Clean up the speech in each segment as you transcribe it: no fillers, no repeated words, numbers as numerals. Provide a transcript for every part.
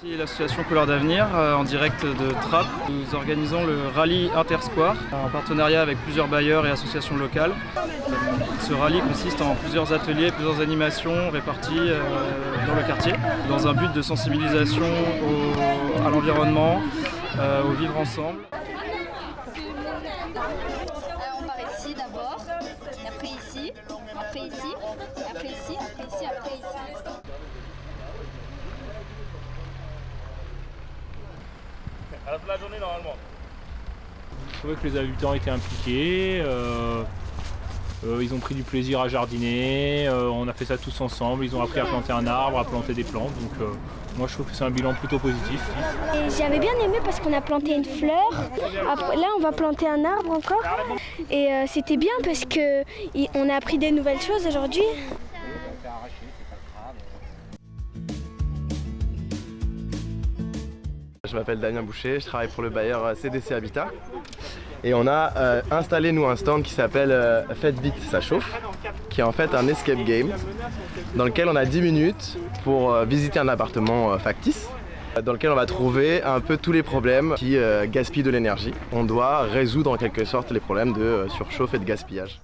Ici l'association Couleurs d'Avenir en direct de Trappes. Nous organisons le rallye Intersquare en partenariat avec plusieurs bailleurs et associations locales. Ce rallye consiste en plusieurs ateliers, plusieurs animations réparties dans le quartier dans un but de sensibilisation à l'environnement, au vivre ensemble. On part ici d'abord, après ici, après ici, après ici, après ici, après ici. À la fin de la journée normalement. Je trouvais que les habitants étaient impliqués, ils ont pris du plaisir à jardiner, on a fait ça tous ensemble, ils ont appris à planter un arbre, à planter des plantes, donc moi je trouve que c'est un bilan plutôt positif. J'avais bien aimé parce qu'on a planté une fleur, après, là on va planter un arbre encore, et c'était bien parce qu'on a appris des nouvelles choses aujourd'hui. Je m'appelle Damien Boucher, je travaille pour le bailleur CDC Habitat et on a installé nous un stand qui s'appelle Faites vite ça chauffe, qui est en fait un escape game dans lequel on a 10 minutes pour visiter un appartement factice dans lequel on va trouver un peu tous les problèmes qui gaspillent de l'énergie. On doit résoudre en quelque sorte les problèmes de surchauffe et de gaspillage.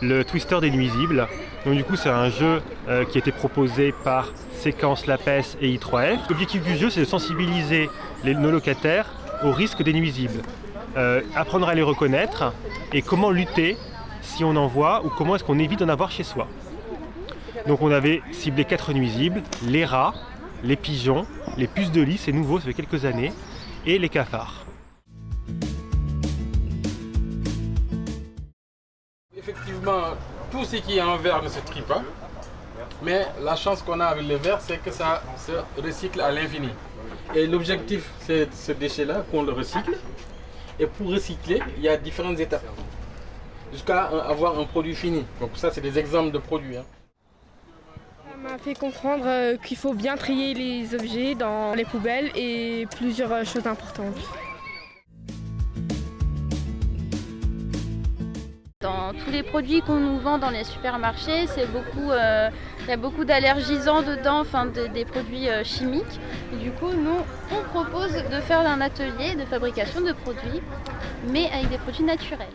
Le Twister des nuisibles. Donc du coup c'est un jeu qui a été proposé par Séquence Lapes et I3F. L'objectif du jeu c'est de sensibiliser nos locataires aux risques des nuisibles, apprendre à les reconnaître et comment lutter si on en voit ou comment est-ce qu'on évite d'en avoir chez soi. Donc on avait ciblé 4 nuisibles, les rats, les pigeons, les puces de lit, c'est nouveau, ça fait quelques années, et les cafards. Effectivement, tout ce qui est en verre ne se trie pas, mais la chance qu'on a avec le verre, c'est que ça se recycle à l'infini. Et l'objectif, c'est ce déchet-là qu'on le recycle. Et pour recycler, il y a différentes étapes, jusqu'à avoir un produit fini. Donc ça, c'est des exemples de produits. Ça m'a fait comprendre qu'il faut bien trier les objets dans les poubelles et plusieurs choses importantes. Dans tous les produits qu'on nous vend dans les supermarchés, il y a beaucoup d'allergisants dedans, enfin des produits chimiques. Et du coup, nous, on propose de faire un atelier de fabrication de produits, mais avec des produits naturels.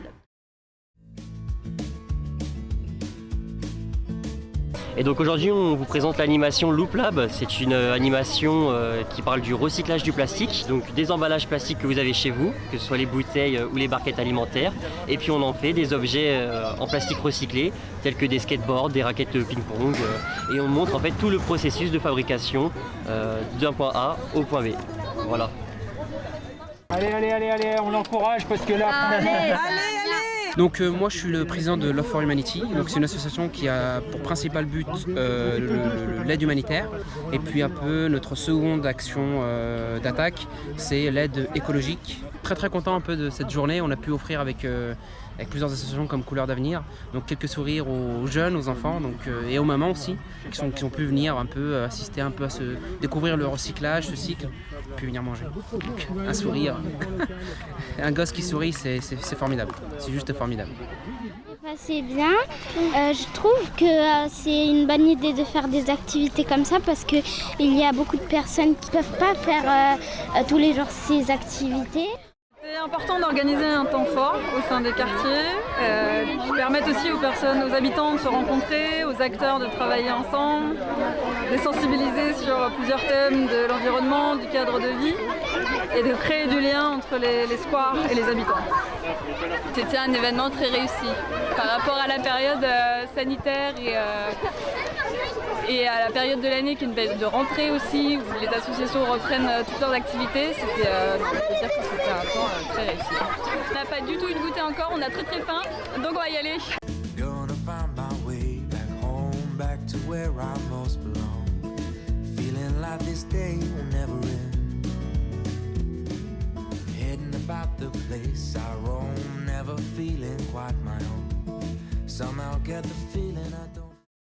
Et donc aujourd'hui on vous présente l'animation Loop Lab. C'est une animation qui parle du recyclage du plastique, donc des emballages plastiques que vous avez chez vous, que ce soit les bouteilles ou les barquettes alimentaires. Et puis on en fait des objets en plastique recyclé, tels que des skateboards, des raquettes de ping-pong. Et on montre en fait tout le processus de fabrication d'un point A au point B. Voilà. Allez, on l'encourage parce que là... Allez. Donc moi je suis le président de Love for Humanity, donc c'est une association qui a pour principal but l'aide humanitaire, et puis un peu notre seconde action d'attaque, c'est l'aide écologique. Très content un peu de cette journée, on a pu offrir avec plusieurs associations comme Couleurs d'Avenir, donc quelques sourires aux jeunes, aux enfants, et aux mamans aussi, qui ont pu venir un peu assister un peu à découvrir le recyclage, ce cycle, puis venir manger. Donc, un sourire, un gosse qui sourit, c'est formidable, c'est juste formidable. C'est bien, je trouve que c'est une bonne idée de faire des activités comme ça parce qu'il y a beaucoup de personnes qui ne peuvent pas faire tous les jours ces activités. C'est important d'organiser un temps fort au sein des quartiers qui permettent aussi aux habitants de se rencontrer, aux acteurs de travailler ensemble, de sensibiliser sur plusieurs thèmes de l'environnement, du cadre de vie et de créer du lien entre les squares et les habitants. C'était un événement très réussi par rapport à la période sanitaire et à la période de l'année qui est une période de rentrée aussi, où les associations reprennent toutes leurs activités. On peut dire que c'était un temps très réussi. On n'a pas du tout eu de goûter encore, on a très faim, donc on va y aller. Somehow get the feeling